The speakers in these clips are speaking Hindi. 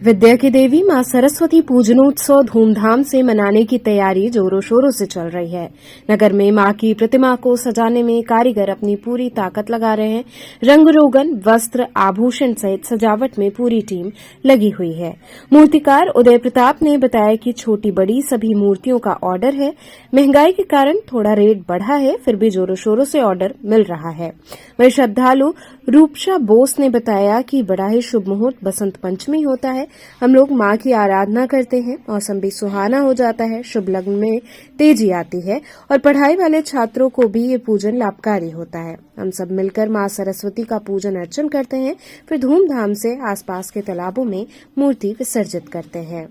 विद्या की देवी मां सरस्वती पूजनोत्सव धूमधाम से मनाने की तैयारी जोरों शोरों से चल रही है। नगर में मां की प्रतिमा को सजाने में कारीगर अपनी पूरी ताकत लगा रहे हैं। रंग रोगन, वस्त्र, आभूषण सहित सजावट में पूरी टीम लगी हुई है। मूर्तिकार उदय प्रताप ने बताया कि छोटी बड़ी सभी मूर्तियों का ऑर्डर है। महंगाई के कारण थोड़ा रेट बढ़ा है, फिर भी जोरों शोरों से ऑर्डर मिल रहा है। वहीं श्रद्धालु रूपशा बोस ने बताया कि बड़ा ही शुभ मुहूर्त बसंत पंचमी होता है। हम लोग मां की आराधना करते हैं, मौसम भी सुहाना हो जाता है, शुभ लग्न में तेजी आती है और पढ़ाई वाले छात्रों को भी ये पूजन लाभकारी होता है। हम सब मिलकर मां सरस्वती का पूजन अर्चन करते हैं, फिर धूमधाम से आसपास के तालाबों में मूर्ति विसर्जित करते हैं।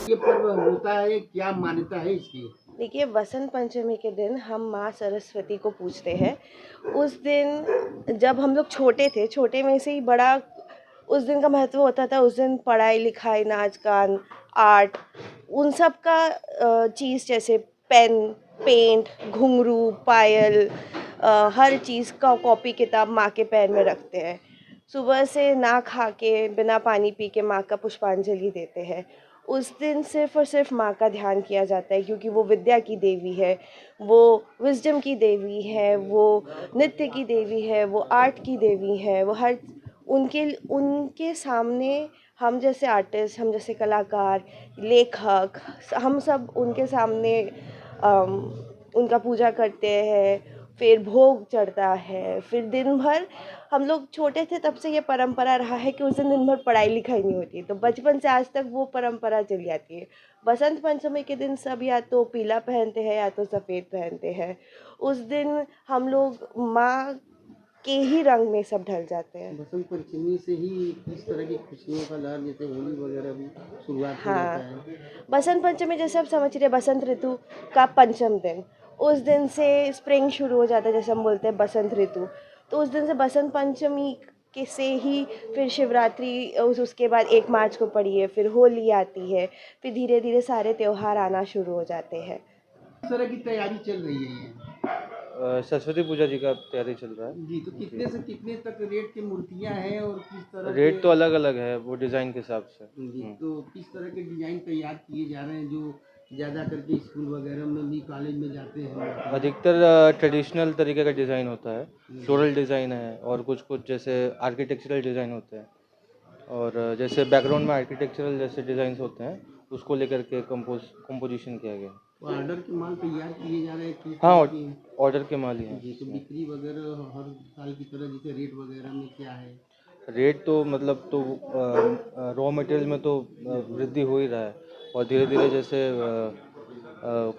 ये पर्व होता है, क्या मान्यता है इसकी? देखिए, बसंत पंचमी के दिन हम माँ सरस्वती को पूजते हैं। उस दिन जब हम लोग छोटे थे, छोटे में से ही बड़ा उस दिन का महत्व होता था। उस दिन पढ़ाई लिखाई, नाच गान, आर्ट, उन सब का चीज़ जैसे पेन, पेंट, घुंघरू, पायल, हर चीज़ का कॉपी किताब माँ के पैर में रखते हैं। सुबह से ना खा के, बिना पानी पी के माँ का पुष्पांजलि देते हैं। उस दिन सिर्फ़ और सिर्फ माँ का ध्यान किया जाता है, क्योंकि वो विद्या की देवी है, वो विज़डम की देवी है, वो नृत्य की देवी है, वो आर्ट की देवी है। वो हर उनके उनके सामने हम जैसे आर्टिस्ट, हम जैसे कलाकार, लेखक, हम सब उनके सामने उनका पूजा करते हैं। फिर भोग चढ़ता है। फिर दिन भर हम लोग छोटे थे तब से ये परंपरा रहा है कि उस दिन भर पढ़ाई लिखाई नहीं होती है, तो बचपन से आज तक वो परंपरा चली आती है। बसंत पंचमी के दिन सब या तो पीला पहनते हैं या तो सफ़ेद पहनते हैं। उस दिन हम लोग माँ के ही रंग में सब ढल जाते हैं। बसंत पंचमी से ही इस तरह की खुशियों का लहर, जैसे होली वगैरह भी शुरुआत हो जाता हाँ, है। बसंत पंचमी जैसे आप समझ रहे, बसंत ऋतु का पंचम दिन, उस दिन से स्प्रिंग शुरू हो जाता है, जैसे हम बोलते हैं बसंत ऋतु। तो उस दिन से बसंत पंचमी के से ही फिर शिवरात्रि, उसके बाद 1 मार्च को पड़ी है, फिर होली आती है, फिर धीरे धीरे सारे त्योहार आना शुरू हो जाते हैं। किस तरह की तैयारी चल रही है ये? सरस्वती पूजा जी का तैयारी चल रहा है। जी, तो कितने से कितने तक रेट की मूर्तियां हैं और किस तरह के? रेट तो अलग अलग है, वो डिज़ाइन के हिसाब से। जी, तो किस तरह के डिजाइन तैयार किए जा रहे हैं, जो ज़्यादा करके स्कूल वगैरह में भी, कॉलेज में जाते हैं? अधिकतर ट्रेडिशनल तरीके का डिज़ाइन होता है, फ्लोरल डिज़ाइन है, और कुछ कुछ जैसे आर्किटेक्चरल डिज़ाइन होते हैं, और जैसे बैकग्राउंड में आर्किटेक्चरल जैसे डिज़ाइंस होते हैं, उसको लेकर के कंपोजिशन किया गया है। तो ऑर्डर के माल तैयार किए जा रहे हैं किस हाँ, तरह की? ऑर्डर के माल ही हैं। जी, तो बिक्री वगैरह हर साल की तरह, जैसे रेट वगैरह में क्या है? रेट तो मतलब तो रॉ मटेरियल में तो वृद्धि हो ही रहा है, और धीरे धीरे जैसे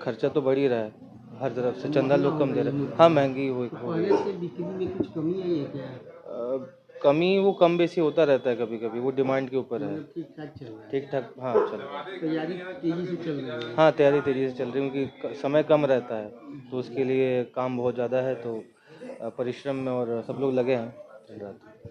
खर्चा तो बढ़ ही रहा है, हर तरफ से चंदा लोग कम दे रहे हैं। हाँ, महंगी हो तो गई पहले है। से बिक्री में कुछ कमी आई है क्या? कमी वो कम बेसी होता रहता है, कभी कभी वो डिमांड के ऊपर है। मतलब ठीक ठाक चल रहा है? ठीक ठाक, हाँ, चल रहा है। तैयारी तेजी से चल रही है? हाँ, तैयारी तेज़ी से चल रही है, क्योंकि समय कम रहता है, तो उसके लिए काम बहुत ज़्यादा है, तो परिश्रम में और सब लोग लगे हैं दिन रात।